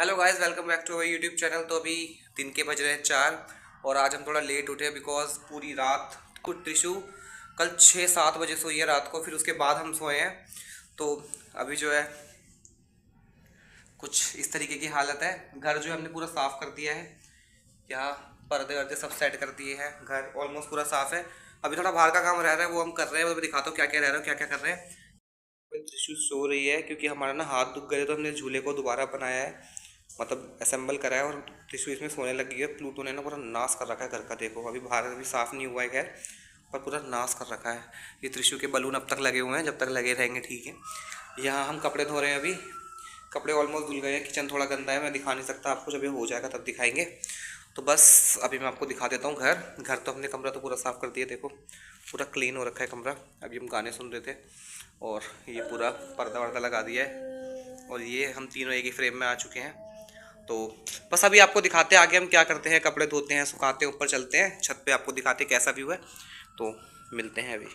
Hello guys, welcome back to our YouTube channel. तो अभी दिन के बज रहे हैं 4 और आज हम थोड़ा लेट उठे बिकॉज पूरी रात कुछ टिशू कल 6-7 बजे सोई है रात को, फिर उसके बाद हम सोए हैं। तो अभी जो है कुछ इस तरीके की हालत है। घर जो है हमने पूरा साफ़ कर दिया है, यहाँ पर्दे वर्दे सब सेट कर दिए हैं, घर ऑलमोस्ट पूरा साफ़ है। अभी थोड़ा बाहर का काम रह रहा है, वो हम कर रहे हैं। मैं दिखाता हूँ क्या क्या रह रहा है, क्या क्या कर रहे हैं। त्रिशु सो रही है क्योंकि हमारा ना हाथ दुख गए, तो हमने झूले को दोबारा बनाया है, मतलब असेंबल करा है। और त्रिशु इसमें सोने लगी है। प्लूटो ने ना पूरा नाश कर रखा है घर का। देखो अभी बाहर अभी साफ़ नहीं हुआ है घर, पर पूरा नाश कर रखा है। ये त्रिशु के बलून अब तक लगे हुए हैं, जब तक लगे रहेंगे ठीक है। यहाँ हम कपड़े धो रहे हैं। अभी कपड़े ऑलमोस्ट धुल गए हैं। किचन थोड़ा गंदा है, मैं दिखा नहीं सकता आपको, जब ये हो जाएगा तब दिखाएंगे। तो बस अभी मैं आपको दिखा देता हूँ घर तो हमने कमरा तो पूरा साफ़ कर दिया। देखो पूरा क्लीन हो रखा है कमरा। अभी हम गाने सुन रहे थे और ये पूरा पर्दा वर्दा लगा दिया है और ये हम तीनों एक ही फ्रेम में आ चुके हैं। तो बस अभी आपको दिखाते हैं आगे हम क्या करते हैं। कपड़े धोते हैं, सुखाते हैं, ऊपर चलते हैं छत पे, आपको दिखाते हैं कैसा व्यू है। तो मिलते हैं अभी।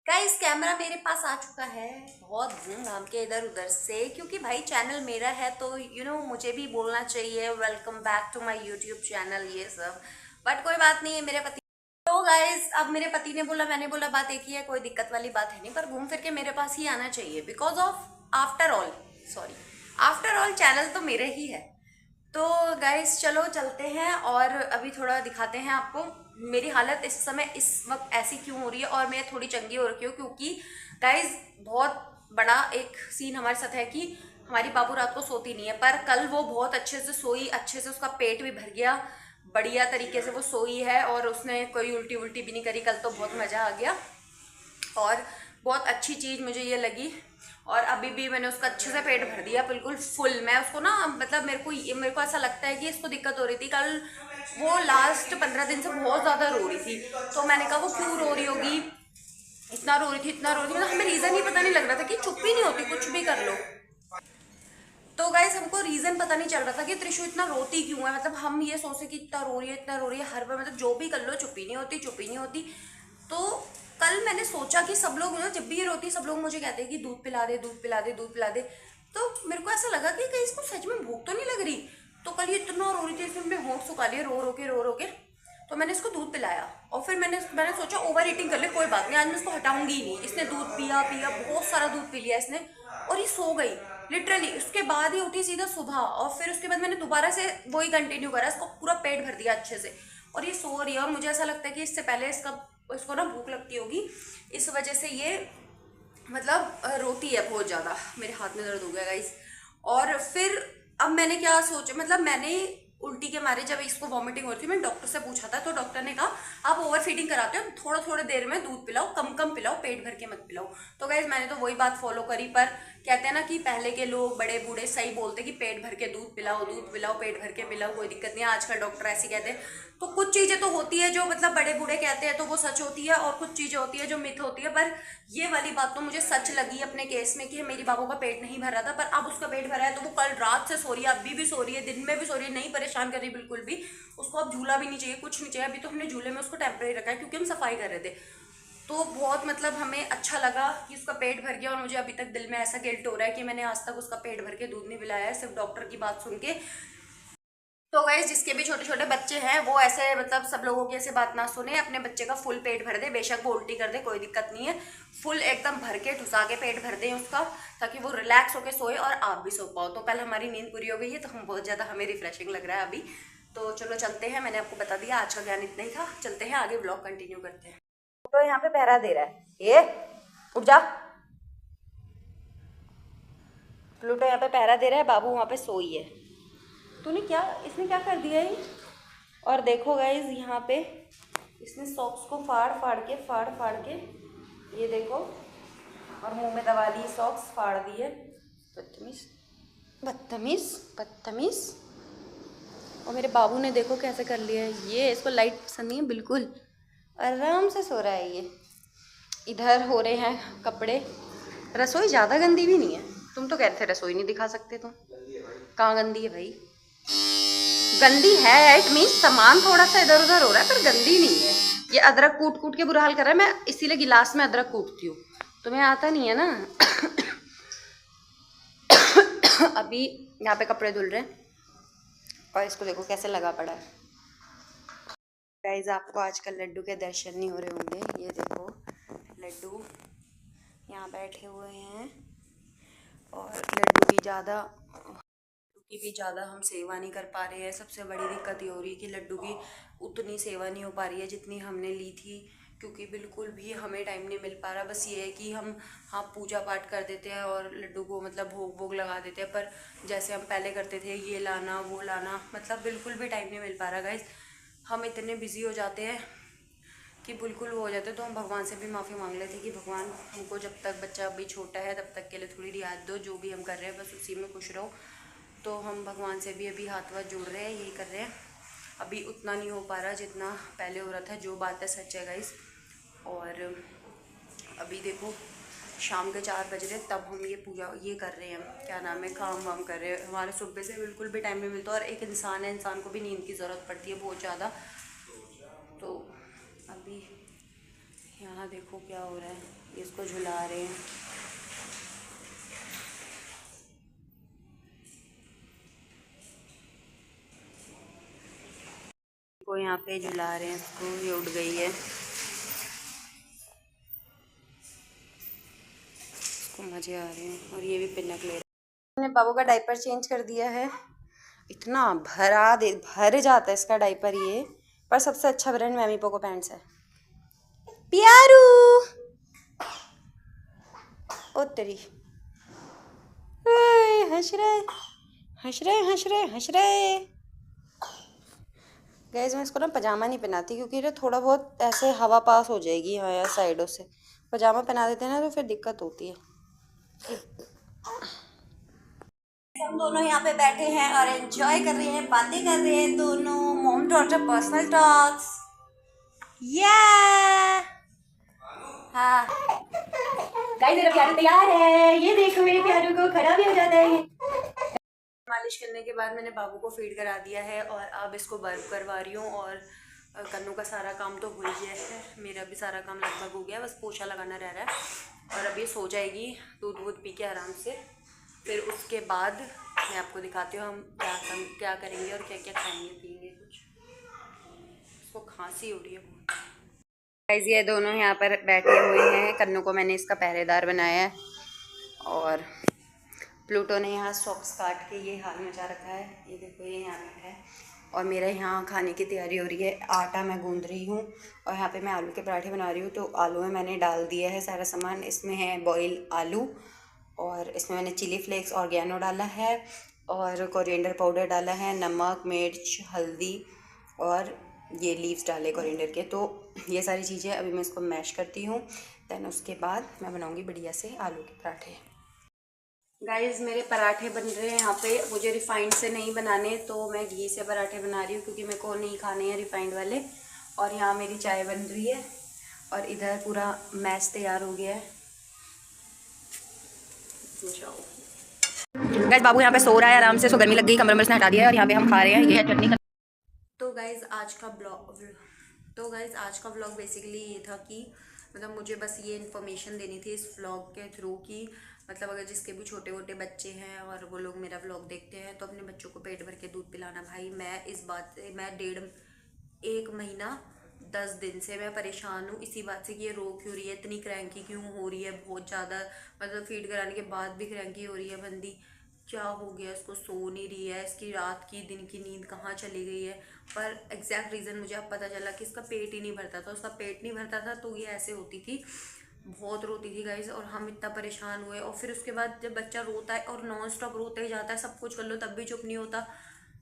गाइस कैमरा मेरे पास आ चुका है बहुत घूम घाम के इधर उधर से, क्योंकि भाई चैनल मेरा है तो मुझे भी बोलना चाहिए welcome back to my YouTube channel ये सब। बट कोई बात नहीं है, मेरे पति तो गाइस अब मेरे पति ने बोला, मैंने बोला, बात एक ही है, कोई दिक्कत वाली बात है नहीं, पर घूम फिर के मेरे पास ही आना चाहिए because of after all channel तो मेरे ही है। तो गाइस चलो चलते हैं और अभी थोड़ा दिखाते हैं आपको मेरी हालत इस समय इस वक्त ऐसी क्यों हो रही है। और मैं थोड़ी चंगी हो रखी हूँ क्योंकि गाइस बहुत बड़ा एक सीन हमारे साथ है कि हमारी बाबू रात को सोती नहीं है, पर कल वो बहुत अच्छे से सोई, अच्छे से उसका पेट भी भर गया, बढ़िया तरीके से वो सोई है और उसने कोई उल्टी उल्टी भी नहीं करी। कल तो बहुत मज़ा आ गया और बहुत अच्छी चीज़ मुझे ये लगी। और अभी भी मैंने उसका अच्छे से पेट भर दिया बिल्कुल फुल। मैं उसको ना मतलब मेरे को ऐसा लगता है कि इसको दिक्कत हो रही थी कल, वो लास्ट 15 दिन से बहुत ज़्यादा रो रही थी। तो मैंने कहा वो क्यों रो रही होगी, इतना रो रही थी इतना रो रही थी, मतलब हमें रीज़न ही पता नहीं लग रहा था कि चुप ही नहीं होती कुछ भी कर लो। तो गाइस हमको रीजन पता नहीं चल रहा था कि त्रिशु इतना रोती क्यों है। मतलब हम ये सोचे कि इतना रो रही है इतना रो रही है, हर बार मतलब जो भी कर लो चुप ही नहीं होती चुप ही नहीं होती। तो कल मैंने सोचा कि सब लोग जब भी ये रोती है सब लोग मुझे कहते हैं कि दूध पिला दे दूध पिला दे दूध पिला दे। तो मेरे को ऐसा लगा कि कहीं इसको सच में भूख तो नहीं लग रही। तो कल ये इतना रो रही थी, इसने अपने होंठ सुखा लिए रो रो के। तो मैंने इसको दूध पिलाया और फिर मैंने सोचा ओवर ईटिंग कर ले, कोई बात नहीं, आज मैं इसको हटाऊंगी ही नहीं। इसने दूध पिया पिया बहुत सारा दूध पी लिया इसने और ये सो गई लिटरली। उसके बाद ही उठी सीधा सुबह और फिर उसके बाद मैंने दोबारा से वही कंटिन्यू करा, इसको पूरा पेट भर दिया अच्छे से और ये सो रही है। और मुझे ऐसा लगता है कि इससे पहले इसको ना भूख लगती होगी, इस वजह से ये मतलब रोती है बहुत ज़्यादा। मेरे हाथ में दर्द हो गया गाइस। और फिर अब मैंने क्या सोचा, मतलब मैंने उल्टी के मारे जब इसको वॉमिटिंग हो रही थी मैंने डॉक्टर से पूछा था, तो डॉक्टर ने कहा आप ओवर फीडिंग कराते हो, थोड़ा थोड़ा देर में दूध पिलाओ, कम कम पिलाओ, पेट भर के मत पिलाओ। तो गाइज मैंने तो वही बात फॉलो करी। पर कहते हैं ना कि पहले के लोग बड़े बूढ़े सही बोलते कि पेट भर के दूध पिलाओ पेट भर के पिलाओ, कोई दिक्कत नहीं है। आजकल डॉक्टर ऐसे कहते हैं। तो कुछ चीज़ें तो होती है जो मतलब बड़े बूढ़े कहते हैं तो वो सच होती है, और कुछ चीज़ें होती है जो मिथ होती है। पर ये वाली बात तो मुझे सच लगी अपने केस में कि मेरी बाबू का पेट नहीं भर रहा था, पर अब उसका पेट भरा है। तो वो कल रात से सो रही है, अभी भी सो रही है, दिन में भी सो रही है, नहीं परेशान कर रही बिल्कुल भी। उसको अब झूला भी नहीं चाहिए, कुछ नहीं चाहिए। अभी तो हमने झूले में उसको टेम्परेरी रखा है क्योंकि हम सफाई कर रहे थे। तो बहुत मतलब हमें अच्छा लगा कि उसका पेट भर गया। और मुझे अभी तक दिल में ऐसा गिल्ट हो रहा है कि मैंने आज तक उसका पेट भर के दूध नहीं पिलाया है, सिर्फ डॉक्टर की बात सुन के। तो गाइस जिसके भी छोटे छोटे बच्चे हैं वो ऐसे मतलब सब लोगों की ऐसे बात ना सुने, अपने बच्चे का फुल पेट भर दे, बेशक वो उल्टी कर दे कोई दिक्कत नहीं है, फुल एकदम भर के ठुसा के पेट भर दें उसका, ताकि वो रिलैक्स होके सोए और आप भी सो पाओ। तो कल हमारी नींद पूरी हो गई है तो हम बहुत ज़्यादा हमें रिफ्रेशिंग लग रहा है अभी। तो चलो चलते हैं, मैंने आपको बता दिया आज का ज्ञान इतना ही था, चलते हैं आगे ब्लॉग कंटिन्यू करते हैं। तो यहाँ पे पहरा दे रहा है ये, उठ जा। प्लूटो यहाँ पे पहरा दे रहा है, बाबू वहाँ पे सोई है। इसने क्या कर दिया है। और देखो गाइज यहाँ पे इसने सॉक्स को फाड़ फाड़ के ये देखो, और मुंह में दबा ली, सॉक्स फाड़ दिए। बदतमीज बदतमीज बदतमीज। और मेरे बाबू ने देखो कैसे कर लिया है, ये इसको लाइट पसंद नहीं है बिल्कुल, आराम से सो रहा है ये। इधर हो रहे हैं कपड़े, रसोई ज़्यादा गंदी भी नहीं है। तुम तो कहते थे रसोई नहीं दिखा सकते, तुम कहाँ गंदी है भाई। गंदी है, इट मीन्स सामान थोड़ा सा इधर उधर हो रहा है पर गंदी नहीं है। ये अदरक कूट कूट के बुरा हाल कर रहा है, मैं इसीलिए गिलास में अदरक कूटती हूँ, तुम्हें आता नहीं है ना। अभी यहाँ पे कपड़े धुल रहे हैं और इसको देखो कैसे लगा पड़ा है। गाइस आपको आजकल लड्डू के दर्शन नहीं हो रहे होंगे। ये देखो लड्डू यहाँ बैठे हुए हैं और लड्डू की भी ज़्यादा हम सेवा नहीं कर पा रहे हैं। सबसे बड़ी दिक्कत ये हो रही है कि लड्डू की उतनी सेवा नहीं हो पा रही है जितनी हमने ली थी, क्योंकि बिल्कुल भी हमें टाइम नहीं मिल पा रहा। बस ये है कि हम पूजा पाठ कर देते हैं और लड्डू को मतलब भोग भोग लगा देते हैं, पर जैसे हम पहले करते थे ये लाना वो लाना, मतलब बिल्कुल भी टाइम नहीं मिल पा रहा गाइस। हम इतने बिजी हो जाते हैं कि बिल्कुल वो हो जाते। तो हम भगवान से भी माफ़ी मांग लेते कि भगवान हमको जब तक बच्चा अभी छोटा है तब तक के लिए थोड़ी रियायत दो, जो भी हम कर रहे हैं बस उसी में खुश रहो। तो हम भगवान से भी अभी हाथ वाथ जोड़ रहे हैं, यही कर रहे हैं। अभी उतना नहीं हो पा रहा जितना पहले हो रहा था, जो बात है सच है गाइस। और अभी देखो शाम के 4 बज रहे तब हम ये पूजा ये कर रहे हैं, क्या नाम है, काम वाम कर रहे हैं। हमारे सुबह से बिल्कुल भी टाइम नहीं मिलता और एक इंसान है, इंसान को भी नींद की ज़रूरत पड़ती है बहुत ज़्यादा। तो अभी यहाँ देखो क्या हो रहा है, इसको झुला रहे हैं। को यहाँ पे झुला रहे हैं इसको, ये उठ गई है, इसको मज़े आ रहे हैं और ये भी पिनक ले रहे हैं। मैंने बाबू का डायपर चेंज कर दिया है। इतना भर जाता है इसका डायपर ये, पर सबसे अच्छा ब्रांड मैमी पोको पैंट्स है। प्यारू ओ तेरी हंस रहे हंस रहे हंस रहे हंस रहे। गैस मैं इसको ना पजामा नहीं पहनाती क्योंकि ये थोड़ा बहुत ऐसे हवा पास हो जाएगी यहाँ साइडों से। पजामा पहना देते हैं ना तो फिर दिक्कत होती है। हम दोनों यहाँ पे बैठे हैं और एंजॉय कर रहे हैं, बातें कर रहे हैं दोनों, मॉम डॉटर पर्सनल टॉक्स। या हाँ गाइस मेरा प्यारू तैयार है, ये देखो मेरे प्यारू को खड़ा भी हो जाता है। मालिश करने के बाद मैंने बाबू को फीड करा दिया है और अब इसको बर्फ करवा रही हूँ। और कन्नू का सारा काम तो हो ही गया है, मेरा भी सारा काम लगभग हो गया, बस पोछा लगाना रह रहा है। और अब ये सो जाएगी दूध वूध पी के आराम से। फिर उसके बाद मैं आपको दिखाती हूँ हम क्या करेंगे और क्या क्या खाएंगे पिएंगे। कुछ इसको खांसी हो रही है बहुत। गाइस ये दोनों यहाँ पर बैठे हुए हैं, कन्नू को मैंने इसका पहरेदार बनाया है और प्लूटो ने यहाँ सॉक्स काट के ये हाल मचा रखा है। ये देखो ये यहाँ बैठा है और मेरा यहाँ खाने की तैयारी हो रही है। आटा मैं गूंद रही हूँ और यहाँ पे मैं आलू के पराठे बना रही हूँ। तो आलू में मैंने डाल दिया है सारा सामान। इसमें है बॉयल आलू और इसमें मैंने चिली फ्लेक्स ऑर्गेनो डाला है और कोरिएंडर पाउडर डाला है, नमक मिर्च हल्दी और ये लीव्स डाले कोरिएंडर के। तो ये सारी चीज़ें अभी मैं इसको मैश करती हूँ, दैन उसके बाद मैं बनाऊँगी बढ़िया से आलू के पराठे। गाइस मेरे पराठे बन रहे हैं यहाँ पे। मुझे रिफाइंड से नहीं बनाने तो मैं घी से पराठे बना रही हूँ क्योंकि मेरे को नहीं खाने हैं रिफाइंड वाले। और यहाँ मेरी चाय बन रही है और इधर पूरा मैश तैयार हो गया है। गाइस बाबू यहाँ पे सो रहा है आराम से, सो गर्मी लग गई, कमरे में उसने हटा दिया है और यहाँ पे हम खा रहे हैं ये है चटनी। तो गाइस आज का व्लॉग बेसिकली ये था कि मतलब मुझे बस ये इन्फॉर्मेशन देनी थी इस व्लॉग के थ्रू कि मतलब अगर जिसके भी छोटे मोटे बच्चे हैं और वो लोग मेरा व्लॉग देखते हैं तो अपने बच्चों को पेट भर के दूध पिलाना। भाई मैं इस बात से मैं 1 महीना 10 दिन से मैं परेशान हूँ इसी बात से कि ये रो क्यों रही है, इतनी क्रैंकी क्यों हो रही है, बहुत ज़्यादा मतलब फीड कराने के बाद भी क्रैंकी हो रही है बंदी। क्या हो गया, इसको सो नहीं रही है, इसकी रात की दिन की नींद कहाँ चली गई है। पर एग्जैक्ट रीज़न मुझे अब पता चला कि इसका पेट ही नहीं भरता था। उसका पेट नहीं भरता था तो ये ऐसे होती थी, बहुत रोती थी गाइस। और हम इतना परेशान हुए और फिर उसके बाद जब बच्चा रोता है और नॉन स्टॉप रोता ही जाता है, सब कुछ कर लो तब भी चुप नहीं होता,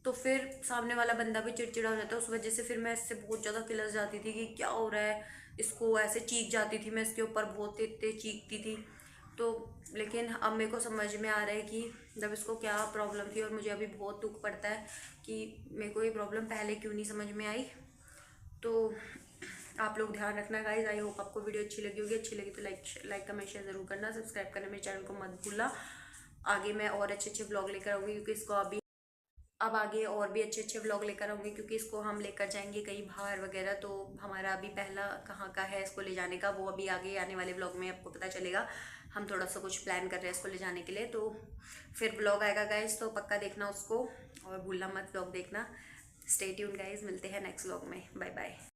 तो फिर सामने वाला बंदा भी चिड़चिड़ा हो जाता है। उस वजह से फिर मैं इससे बहुत ज़्यादा किलस जाती थी कि क्या हो रहा है, इसको ऐसे चीख जाती थी मैं इसके ऊपर, बहुत तेज चीखती थी। तो लेकिन अब मेरे को समझ में आ रहा है कि जब इसको क्या प्रॉब्लम थी और मुझे अभी बहुत दुख पड़ता है कि मेरे को ये प्रॉब्लम पहले क्यों नहीं समझ में आई। तो आप लोग ध्यान रखना गाइज। आई होप आपको वीडियो अच्छी लगी होगी, अच्छी लगी तो लाइक कमेंट शेयर ज़रूर करना, सब्सक्राइब करना मेरे चैनल को मत भूलना। आगे मैं और अच्छे ब्लॉग लेकर आऊँगी क्योंकि इसको अब आगे और भी अच्छे अच्छे व्लॉग लेकर आऊँगी, क्योंकि इसको हम लेकर जाएंगे कहीं बाहर वगैरह। तो हमारा अभी पहला कहाँ का है इसको ले जाने का, वो अभी आगे आने वाले व्लॉग में आपको पता चलेगा। हम थोड़ा सा कुछ प्लान कर रहे हैं इसको ले जाने के लिए, तो फिर व्लॉग आएगा गाइज, तो पक्का देखना उसको और भूलना मत व्लॉग देखना। स्टे ट्यून गाइज, मिलते हैं नेक्स्ट व्लॉग में। Bye bye.